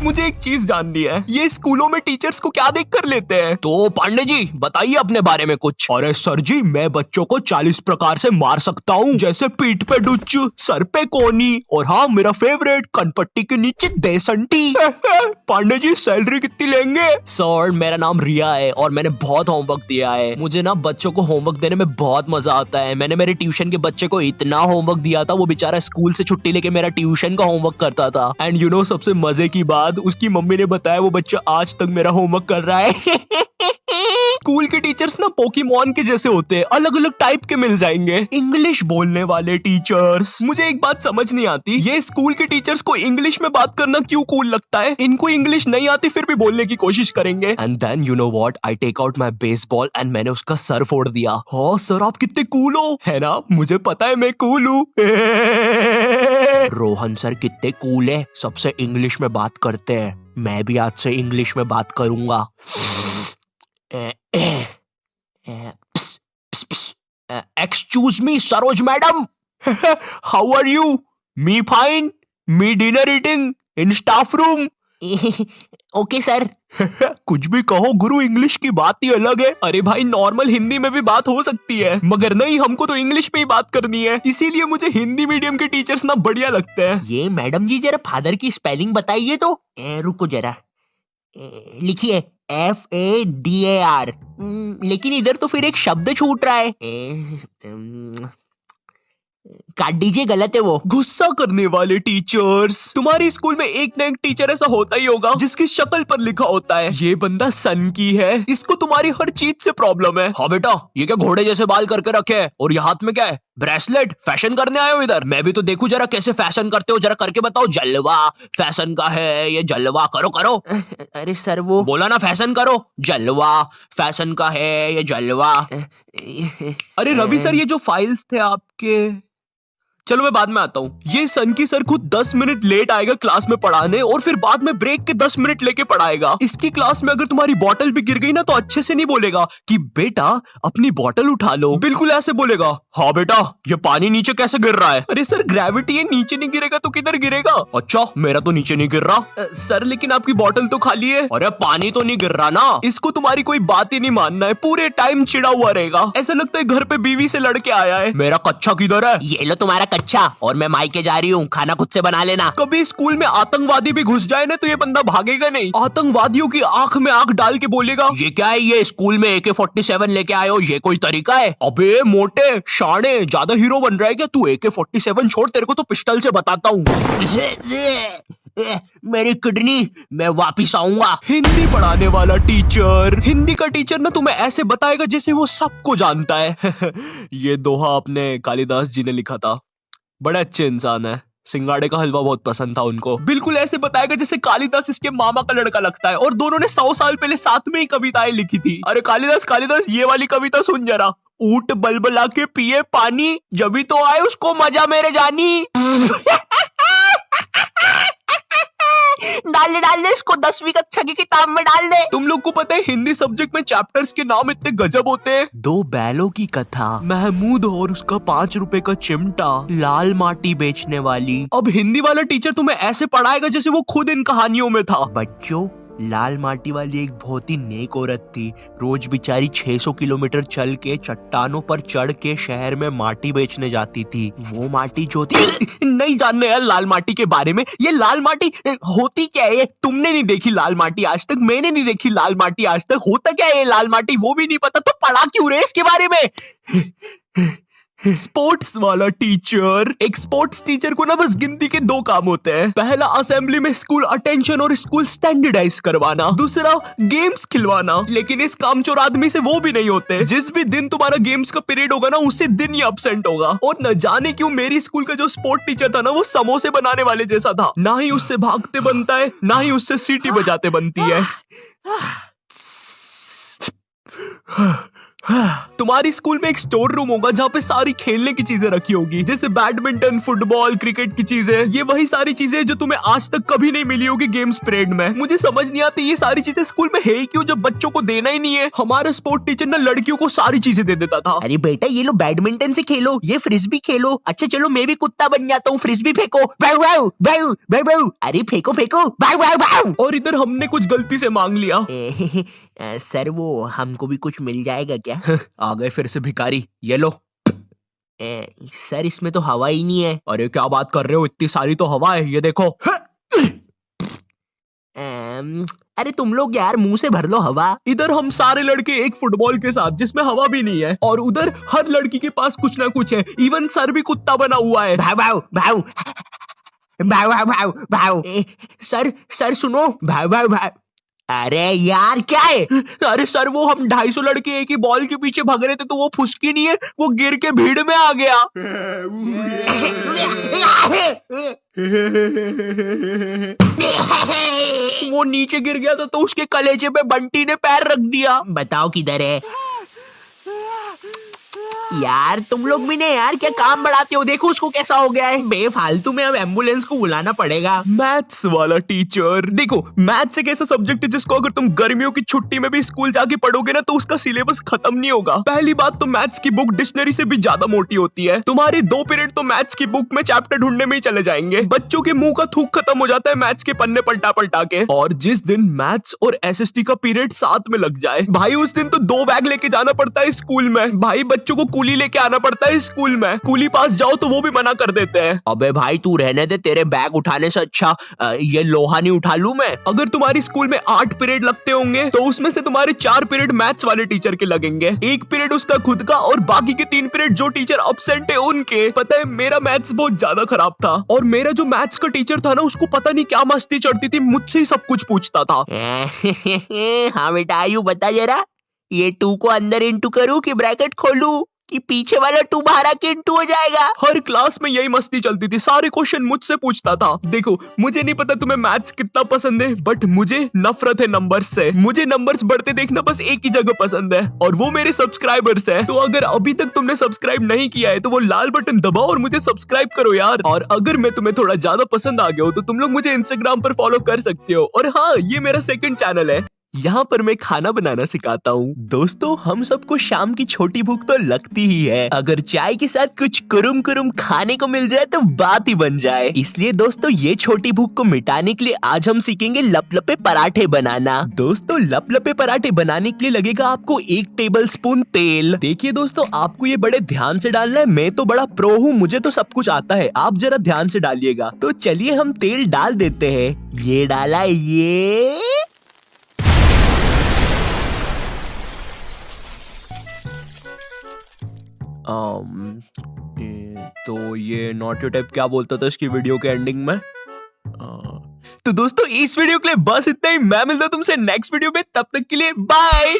मुझे एक चीज जाननी है, ये स्कूलों में टीचर्स को क्या देख कर लेते हैं? तो पांडे जी बताइए अपने बारे में कुछ। अरे सर जी, मैं बच्चों को 40 प्रकार से मार सकता हूँ, जैसे पीठ पे डुच, सर पे कोनी, और हाँ मेरा फेवरेट, कनपट्टी के नीचे देसंटी। पांडे जी सैलरी कितनी लेंगे? सर मेरा नाम रिया है और मैंने बहुत होमवर्क दिया है। मुझे ना बच्चों को होमवर्क देने में बहुत मजा आता है। मैंने मेरे ट्यूशन के बच्चे को इतना होमवर्क दिया था, वो बेचारा स्कूल से छुट्टी लेके मेरा ट्यूशन का होमवर्क करता था। एंड यू नो सबसे मजे की बात, उसकी मम्मी ने बताया वो बच्चा आज तक मेरा होमवर्क कर रहा है। स्कूल के टीचर्स ना पोकेमॉन के जैसे होते हैं, अलग अलग टाइप के मिल जाएंगे। इंग्लिश बोलने वाले टीचर्स। मुझे एक बात समझ नहीं आती, ये स्कूल के टीचर्स को इंग्लिश में बात करना क्यों कूल लगता है? इनको इंग्लिश नहीं आती फिर भी बोलने की कोशिश करेंगे। And then you know what, I take out my baseball and मैंने उसका सर फोड़ दिया। हाँ सर आप कितने कूल हो, है ना? मुझे पता है मैं कूल हूँ। रोहन सर कितने कूल है, सबसे इंग्लिश में बात करते हैं। मैं भी आज से इंग्लिश में बात करूंगा। Excuse me, Saroj madam. How are you? Me fine. Me dinner eating in staff room. Okay sir. कुछ भी कहो गुरु, इंग्लिश की बात ही अलग है। अरे भाई नॉर्मल हिंदी में भी बात हो सकती है, मगर नहीं, हमको तो इंग्लिश में ही बात करनी है। इसीलिए मुझे हिंदी मीडियम के टीचर्स ना बढ़िया लगते हैं। ये मैडम जी जरा फादर की स्पेलिंग बताइए तो। रुको जरा, लिखिए FADAR। लेकिन इधर तो फिर एक शब्द छूट रहा है। काट दीजिए, गलत है वो। गुस्सा करने वाले टीचर्स। तुम्हारी स्कूल में एक ना एक टीचर ऐसा होता ही होगा जिसकी शक्ल पर लिखा होता है ये बंदा सन की है, इसको तुम्हारी हर चीज से प्रॉब्लम है। हाँ बेटा, ये क्या घोड़े जैसे बाल करके रखे है, और ये हाथ में क्या है? ब्रेसलेट। फैशन करने आए हो इधर? मैं भी तो देखूं जरा कैसे फैशन करते हो, जरा करके बताओ। जलवा फैशन का है ये, जलवा करो करो। अरे सर वो बोला ना फैशन करो, जलवा फैशन का है ये, जलवा। अरे रवि सर, ये जो फाइल्स थे आपके, चलो मैं बाद में आता हूँ। ये सन की सर खुद 10 मिनट लेट आएगा क्लास में पढ़ाने, और फिर बाद में ब्रेक के 10 मिनट लेके पढ़ाएगा। इसकी क्लास में अगर तुम्हारी बोतल भी गिर गई ना तो अच्छे से नहीं बोलेगा कि बेटा अपनी बोतल उठा लो, बिल्कुल ऐसे बोलेगा, हाँ बेटा ये पानी नीचे कैसे गिर रहा है? अरे सर ग्रेविटी है, नीचे नहीं गिरेगा तो किधर गिरेगा? अच्छा मेरा तो नीचे नहीं गिर रहा। सर लेकिन आपकी बोतल तो खाली है। अरे पानी तो नहीं गिर रहा ना। इसको तुम्हारी कोई बात ही नहीं मानना है, पूरे टाइम चिड़ा हुआ रहेगा, ऐसा लगता है घर पे बीवी से लड़के आया है। मेरा कच्चा किधर है? ये लो तुम्हारा कच्चा, और मैं मायके जा रही हूँ, खाना खुद से बना लेना। कभी स्कूल में आतंकवादी भी घुस जाए ना तो ये बंदा भागेगा नहीं, आतंकवादियों की आंख में आंख डाल के बोलेगा, ये क्या है, ये स्कूल में AK-47 लेके आए हो, ये कोई तरीका है? अबे मोटे शाणे, ज्यादा हीरो बन रहा है क्या तू? AK-47 छोड़, तेरे को तो पिस्टल से बताता हूँ। मेरी किडनी, मैं वापिस आऊंगा। हिंदी पढ़ाने वाला टीचर। हिंदी का टीचर ना तुम्हें ऐसे बताएगा जैसे वो सबको जानता है। ये दोहा अपने कालिदास जी ने लिखा था, बड़े अच्छे इंसान है। सिंगाड़े का हलवा बहुत पसंद था उनको। बिल्कुल ऐसे बताएगा जैसे कालिदास इसके मामा का लड़का लगता है, और दोनों ने 100 साल पहले साथ में ही कविताएं लिखी थी। अरे कालिदास कालिदास, ये वाली कविता सुन जरा। ऊंट बलबला के पिए पानी, जभी तो आए उसको मजा मेरे जानी। डाल दे इसको, 10वीं कक्षा की किताब में डाल दे। तुम लोग को पता है हिंदी सब्जेक्ट में चैप्टर्स के नाम इतने गजब होते हैं। 2 बैलों की कथा, महमूद और उसका 5 रुपए का चिमटा, लाल माटी बेचने वाली। अब हिंदी वाला टीचर तुम्हें ऐसे पढ़ाएगा जैसे वो खुद इन कहानियों में था। बच्चों, लाल माटी वाली एक बहुत ही नेक औरत थी। रोज बेचारी 600 किलोमीटर चल के चट्टानों पर चढ़ के शहर में माटी बेचने जाती थी। वो माटी जो थी नहीं जानने यार लाल माटी के बारे में। ये लाल माटी होती क्या है? तुमने नहीं देखी लाल माटी आज तक, मैंने नहीं देखी लाल माटी आज तक। होता क्या है ये लाल माटी वो भी नहीं पता, तो पढ़ा क्यों रहे इसके बारे में? स्पोर्ट्स वाला टीचर। एक स्पोर्ट्स टीचर को ना बस गिनती के 2 काम होते हैं। पहला असेंबली में स्कूल अटेंशन और स्कूल स्टैंडर्डाइज करवाना, दूसरा गेम्स खिलवाना। लेकिन इस कामचोर आदमी से वो भी नहीं होते। जिस भी दिन तुम्हारा गेम्स का पीरियड होगा ना उसी दिन ही एब्सेंट होगा। और न जाने क्यों मेरी स्कूल का जो स्पोर्ट टीचर था ना वो समोसे बनाने वाले जैसा था। ना ही उससे भागते बनता है, ना ही उससे सीटी बजाते बनती है। तुम्हारी स्कूल में एक स्टोर रूम होगा जहाँ पे सारी खेलने की चीजें रखी होगी, जैसे बैडमिंटन, फुटबॉल, क्रिकेट की चीजें। ये वही सारी चीजें जो तुम्हें आज तक कभी नहीं मिली होगी गेम्स पीरियड में। मुझे समझ नहीं आती ये सारी चीजें स्कूल में है ही क्यों, जब बच्चों को देना ही नहीं है। हमारा स्पोर्ट टीचर ना लड़कियों को सारी चीजें दे देता था। अरे बेटा ये लो बैडमिंटन से खेलो, ये फ्रिस्बी खेलो। अच्छा चलो मैं भी कुत्ता बन जाता हूँ, फ्रिस्बी फेंको। बाऊ बाऊ बाऊ बाऊ बाऊ। अरे फेंको फेंको, बाऊ बाऊ बाऊ। और इधर हमने कुछ गलती से मांग लिया। सर वो हमको भी कुछ मिल जाएगा क्या? आ गए फिर से भिखारी, ये लो। सर इसमें तो हवा ही नहीं है। अरे क्या बात कर रहे हो, इतनी सारी तो हवा है, ये देखो। अरे तुम लोग यार मुंह से भर लो हवा। इधर हम सारे लड़के एक फुटबॉल के साथ जिसमें हवा भी नहीं है, और उधर हर लड़की के पास कुछ ना कुछ है। इवन सर भी कुत्ता बना हुआ है। भाव भाव भाव भाव भाव भाव भाव। सर सुनो, भाव भाव भाव। अरे यार क्या है? अरे सर वो हम 250 लड़के एक ही बॉल के पीछे भाग रहे थे, तो वो फुसकी नहीं है, वो गिर के भीड़ में आ गया। वो नीचे गिर गया था तो उसके कलेजे पे बंटी ने पैर रख दिया। बताओ किधर है? यार तुम लोग भी ने यार क्या काम बढ़ाते हो, देखो उसको कैसा हो गया है। बेफालतू में अब एम्बुलेंस को बुलाना पड़ेगा। मैथ्स वाला टीचर। देखो मैथ्स एक ऐसा सब्जेक्ट है जिसको अगर तुम गर्मियों की छुट्टी में भी स्कूल जाके पढ़ोगे ना तो उसका सिलेबस खत्म नहीं होगा। पहली बात तो मैथ्स की बुक डिक्शनरी से भी ज्यादा मोटी होती है। तुम्हारे 2 पीरियड तो मैथ्स की बुक में चैप्टर ढूंढने में ही चले जाएंगे। बच्चों के मुंह का थूक खत्म हो जाता है मैथ्स के पन्ने पलटा पलटा के। और जिस दिन मैथ्स और एसएसटी का पीरियड साथ में लग जाए भाई, उस दिन तो 2 बैग लेके जाना पड़ता है स्कूल में। भाई बच्चों को कूली लेके आना पड़ता है स्कूल में। कूली पास जाओ तो वो भी मना कर देते हैं। अबे भाई तू रहने दे, तेरे बैग उठाने से अच्छा ये लोहा नहीं उठा लूं मैं। अगर तुम्हारी स्कूल में 8 पीरियड लगते होंगे तो उसमें से तुम्हारे 4 पीरियड मैथ्स वाले टीचर के लगेंगे, 1 पीरियड उसका खुद का, और बाकी के 3 पीरियड जो टीचर एब्सेंट है उनके। पता है मेरा मैथ्स बहुत ज्यादा खराब था, और मेरा जो मैथ्स का टीचर था ना उसको पता नहीं क्या मस्ती चढ़ती थी, मुझसे ही सब कुछ पूछता था। हाँ बेटा आयु बता जरा, ये 2 को अंदर इंटू करूं कि ब्रैकेट खोलूं, कि पीछे वाला 2 बाहर आके इंटू हो जाएगा? हर क्लास में यही मस्ती चलती थी, सारे क्वेश्चन मुझसे पूछता था। देखो मुझे नहीं पता तुम्हें मैथ्स कितना पसंद है, बट मुझे नफरत है नंबर्स से। मुझे नंबर्स बढ़ते देखना बस एक ही जगह पसंद है, और वो मेरे सब्सक्राइबर्स है। तो अगर अभी तक तुमने सब्सक्राइब नहीं किया है तो वो लाल बटन दबाओ और मुझे सब्सक्राइब करो यार। और अगर मैं तुम्हें थोड़ा ज्यादा पसंद आ गया हो तो तुम लोग मुझे इंस्टाग्राम पर फॉलो कर सकते हो। और हाँ, ये मेरा 2nd चैनल है, यहाँ पर मैं खाना बनाना सिखाता हूँ। दोस्तों हम सबको शाम की छोटी भूख तो लगती ही है, अगर चाय के साथ कुछ कुरुम कुरुम खाने को मिल जाए तो बात ही बन जाए। इसलिए दोस्तों ये छोटी भूख को मिटाने के लिए आज हम सीखेंगे लपलपे पराठे बनाना। दोस्तों लपलपे पराठे बनाने के लिए लगेगा आपको 1 टेबल स्पून तेल। देखिए दोस्तों आपको ये बड़े ध्यान से डालना है, मैं तो बड़ा प्रो हूँ, मुझे तो सब कुछ आता है, आप जरा ध्यान से डालिएगा। तो चलिए हम तेल डाल देते हैं। ये डाला, ये तो ये नॉट योर टाइप क्या बोलता था इसकी वीडियो के एंडिंग में। तो दोस्तों इस वीडियो के लिए बस इतना ही। मैं मिलता हूं तुमसे नेक्स्ट वीडियो में, तब तक के लिए बाय।